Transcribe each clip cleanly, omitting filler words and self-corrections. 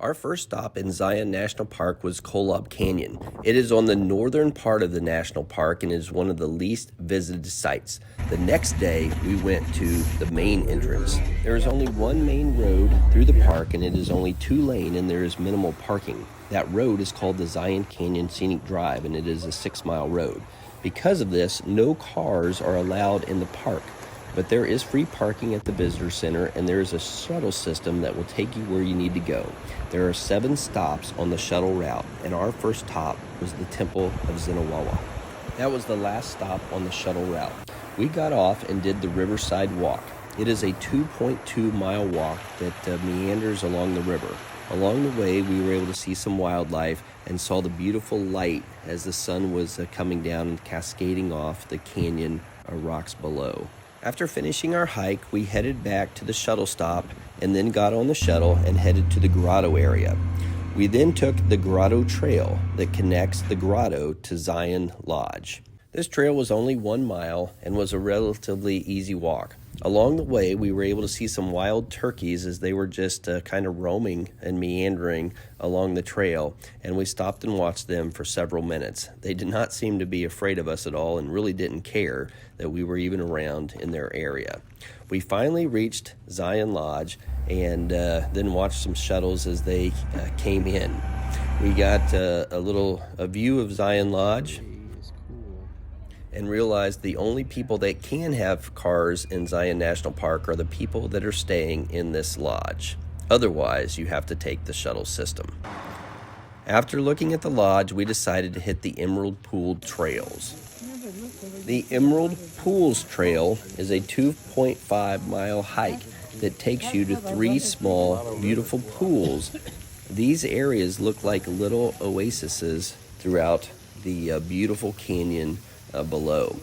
Our first stop in Zion National Park was Kolob Canyon. It is on the northern part of the national park and is one of the least visited sites. The next day, we went to the main entrance. There is only one main road through the park and it is only 2-lane and there is minimal parking. That road is called the Zion Canyon Scenic Drive and it is a 6-mile road. Because of this, no cars are allowed in the park. But there is free parking at the visitor center and there is a shuttle system that will take you where you need to go. There are 7 stops on the shuttle route and our first stop was the Temple of Zinawawa. That was the last stop on the shuttle route. We got off and did the Riverside Walk. It is a 2.2-mile walk that meanders along the river. Along the way, we were able to see some wildlife and saw the beautiful light as the sun was coming down and cascading off the canyon rocks below. After finishing our hike, we headed back to the shuttle stop and then got on the shuttle and headed to the grotto area. We then took the Grotto Trail that connects the grotto to Zion Lodge. This trail was only 1 mile and was a relatively easy walk. Along the way, we were able to see some wild turkeys as they were just kind of roaming and meandering along the trail, and we stopped and watched them for several minutes. They did not seem to be afraid of us at all and really didn't care that we were even around in their area. We finally reached Zion Lodge and then watched some shuttles as they came in. We got a view of Zion Lodge and realized the only people that can have cars in Zion National Park are the people that are staying in this lodge. Otherwise, you have to take the shuttle system. After looking at the lodge, we decided to hit the Emerald Pool Trails. The Emerald Pools Trail is a 2.5-mile hike that takes you to 3 small, beautiful pools. These areas look like little oases throughout the beautiful canyon below.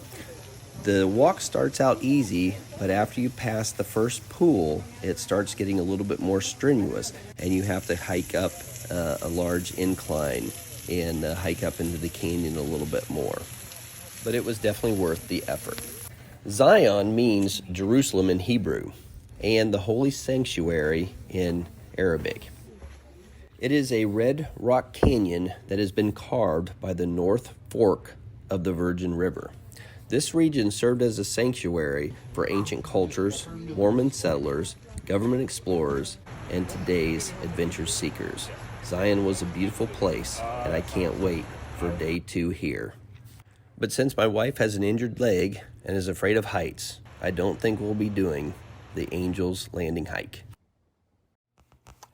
The walk starts out easy, but after you pass the first pool, it starts getting a little bit more strenuous, and you have to hike up a large incline and hike up into the canyon a little bit more. But it was definitely worth the effort. Zion means Jerusalem in Hebrew, and the Holy Sanctuary in Arabic. It is a red rock canyon that has been carved by the North Fork of the Virgin River. This region served as a sanctuary for ancient cultures, Mormon settlers, government explorers, and today's adventure seekers. Zion was a beautiful place, and I can't wait for day 2 here. But since my wife has an injured leg and is afraid of heights, I don't think we'll be doing the Angels Landing hike.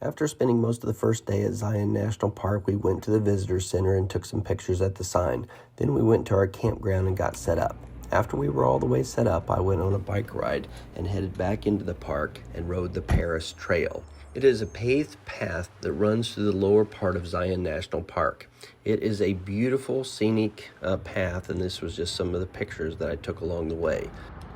After spending most of the first day at Zion National Park, we went to the visitor center and took some pictures at the sign. Then we went to our campground and got set up. After we were all the way set up, I went on a bike ride and headed back into the park and rode the Paris Trail. It is a paved path that runs through the lower part of Zion National Park. It is a beautiful scenic path, and this was just some of the pictures that I took along the way.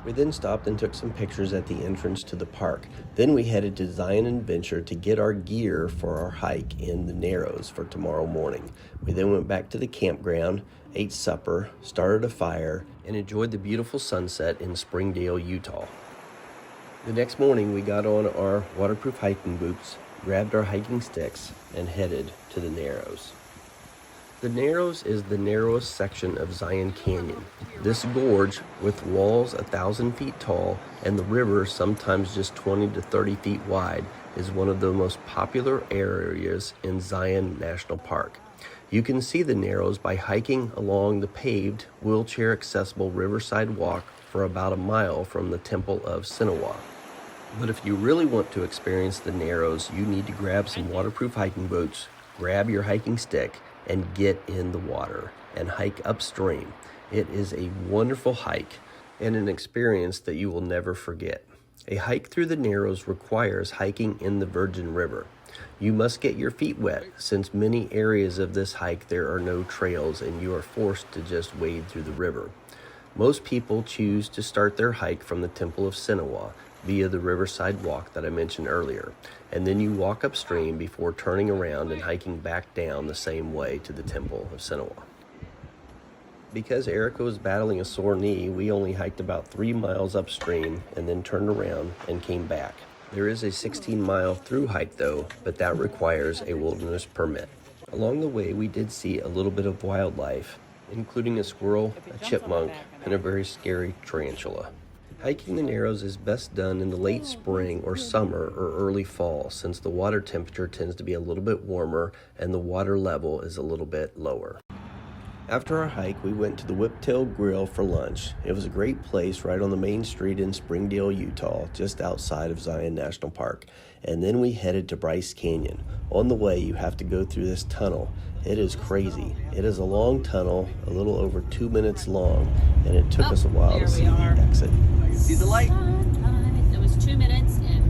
We then stopped and took some pictures at the entrance to the park. Then we headed to Zion Adventure to get our gear for our hike in the Narrows for tomorrow morning. We then went back to the campground, ate supper, started a fire, and enjoyed the beautiful sunset in Springdale, Utah. The next morning we got on our waterproof hiking boots, grabbed our hiking sticks, and headed to the Narrows. The Narrows is the narrowest section of Zion Canyon. This gorge, with walls 1,000 feet tall and the river sometimes just 20 to 30 feet wide, is one of the most popular areas in Zion National Park. You can see the Narrows by hiking along the paved, wheelchair-accessible Riverside Walk for about a mile from the Temple of Sinawah. But if you really want to experience the Narrows, you need to grab some waterproof hiking boots, grab your hiking stick, and get in the water and hike upstream. It is a wonderful hike and an experience that you will never forget. A hike through the Narrows requires hiking in the Virgin River. You must get your feet wet since many areas of this hike there are no trails and you are forced to just wade through the river. Most people choose to start their hike from the Temple of Sinawah via the Riverside Walk that I mentioned earlier, and then you walk upstream before turning around and hiking back down the same way to the Temple of Sinawah. Because Erica was battling a sore knee, we only hiked about 3 miles upstream and then turned around and came back. There is a 16-mile through hike though, but that requires a wilderness permit. Along the way, we did see a little bit of wildlife, including a squirrel, a chipmunk, and a very scary tarantula. Hiking the Narrows is best done in the late spring or summer or early fall, since the water temperature tends to be a little bit warmer and the water level is a little bit lower. After our hike, we went to the Whiptail Grill for lunch. It was a great place right on the main street in Springdale, Utah, just outside of Zion National Park. And then we headed to Bryce Canyon. On the way, you have to go through this tunnel. It is crazy. It is a long tunnel, a little over 2 minutes long, and it took us a while to see the exit. See the light? It was 2 minutes and